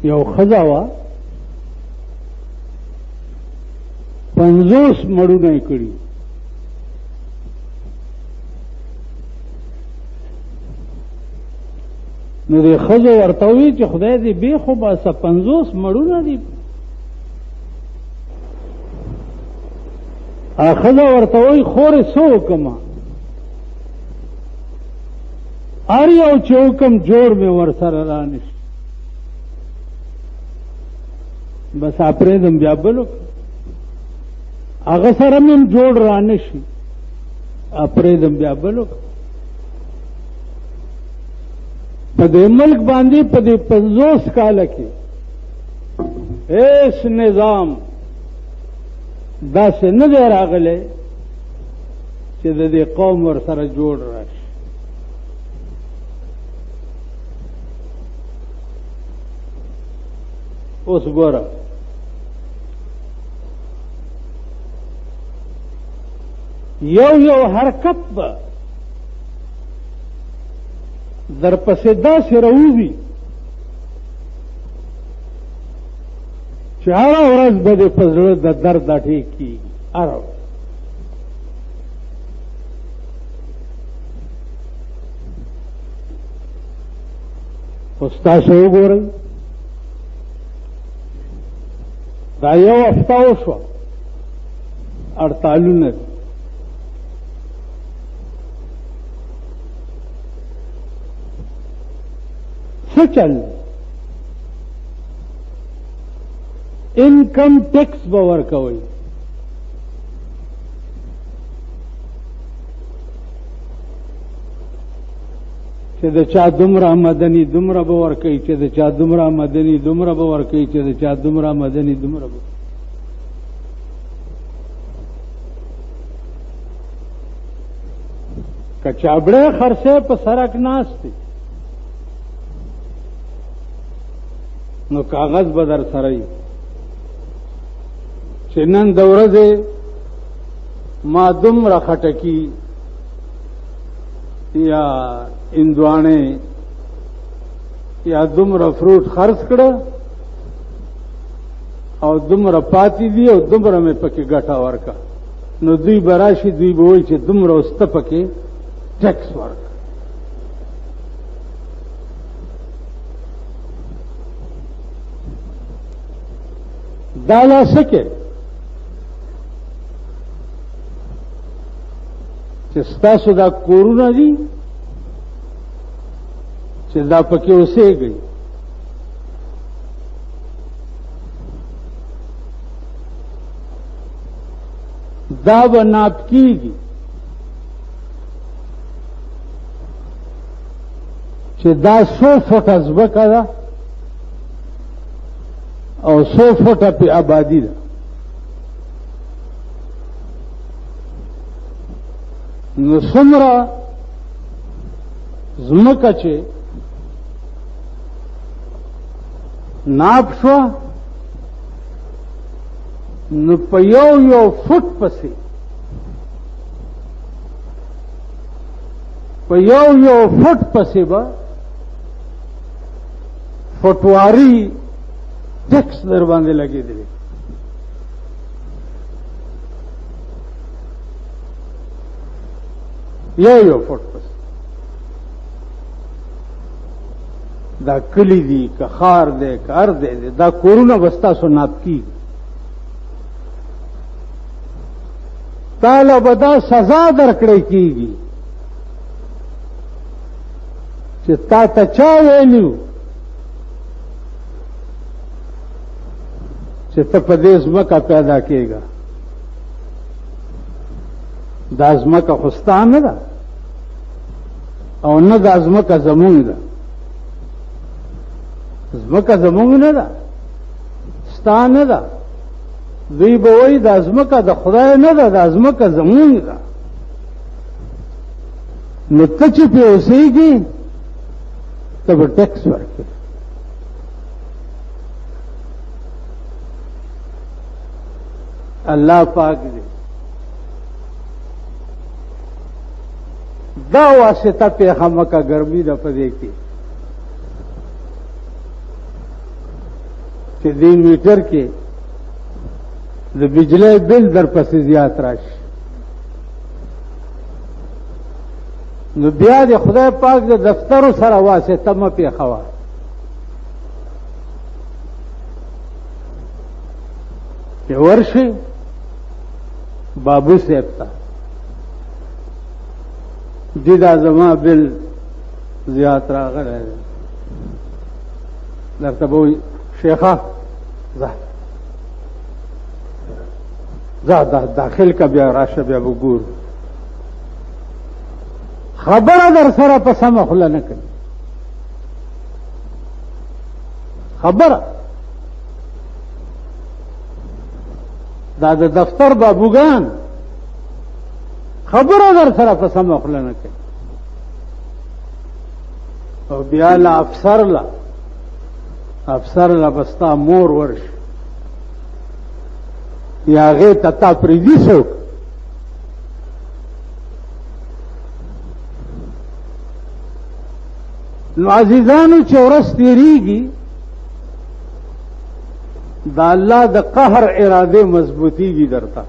یو ښځه وه 50 مړونه یې کړي. نو دې ښځو ورته وویل چې خدای دې بې خو باسه 50 مړونه دي. ښځه ورته وایي خورې څه وکړمه؟ هر یو چې وکړم جوړ مې ورسره را نه شي. بس پرېږدم بیا بل وکړم، هغه سره مې جوړ را نه شي، پرېږدم بیا بل وکړم. په دې ملک باندې په دې 50 کاله کې هیڅ نظام داسې نه دی راغلی چې د دې قوم ورسره جوړ راشي. اوس ګوره یو حرکت به در پسې داسې راوځي چې هره ورځ به دې په زړه د درد ټیک کېږي. هره ورځ اوس تاسو وګورئ دا یو هفته وشوه، هړتالونه دي. څه چل دی؟ انکم ټیکس به ورکوئ. چې د چا دومره آمدني دومره به ورکوئ، چې د چا دومره آمدني دومره به ورکوئ، چې د چا دومره آمدني دومره به. که چابړې خرڅې په سړک ناست دي نو کاغذ به در سره وي چې نن د ورځې ما دومره خټکي یا اندوانې یا دومره فروټ خرڅ کړه او دومره پاتې دي او دومره مې پکې ګټه ورکړه. نو دوی به راشي، دوی به وایي چې دومره اوسته پکې ټیکس ورکړه. دا لا سکے چې ستاسو دا کورونه دي چې دا پکې اوسېږئ، دا به ناپ کېږي چې دا 100 فټه ځمکه ده او 100 فټه پې آبادي ده. نو څومره ځمکه چې ناپ شوه نو په یو فټ پسې په یو فټ پسې به فټواري ټیکس در باندې لګېدلی. یو فټ پسې دا کلی دی که خار دی که ار دی دا کورونه به ستاسو ناپ کېږي. تاله به دا سزا درکړی کېږي چې تا ته چا ویلي چې ته په دې ځمکه پیدا کېږه، دا ځمکه خو ستا نه ده او نه دا ځمکه زمونږ ده. ځمکه زمونږ نه ده، ستا نه ده. دوی به وایي دا ځمکه د خدای نه ده، دا ځمکه زمونږ ده. نو ته چې پې اوسېږي ته به ټیکس ورکړې. الله پاک دی دا واسطه پیخه مکه ګرمي ده په دې کې چې دې میټر کې د بجلی بل در پسې زیات راشي، نو بیا د خدای پاک د دفترو سره واسطه مه پېښوه. چې ورشي بابو صاحب ته دې دا زما بل زیات راغلی دی، درته به وایي شیخه ځه داخل کا بیا راشه بیا به ګورو. خبره در سره په سمه خوله نه کوي، خبره دا د دفتر بابوګان خبره در سره په سمه خوله نه کوي، او بیا له افسر له بستا مور ورشي یا هغې ته تا پرېږدي څوک. نو عزیزانو چې ورځ تېرېږي د الله د قهر ارادې مضبوطېږي درته.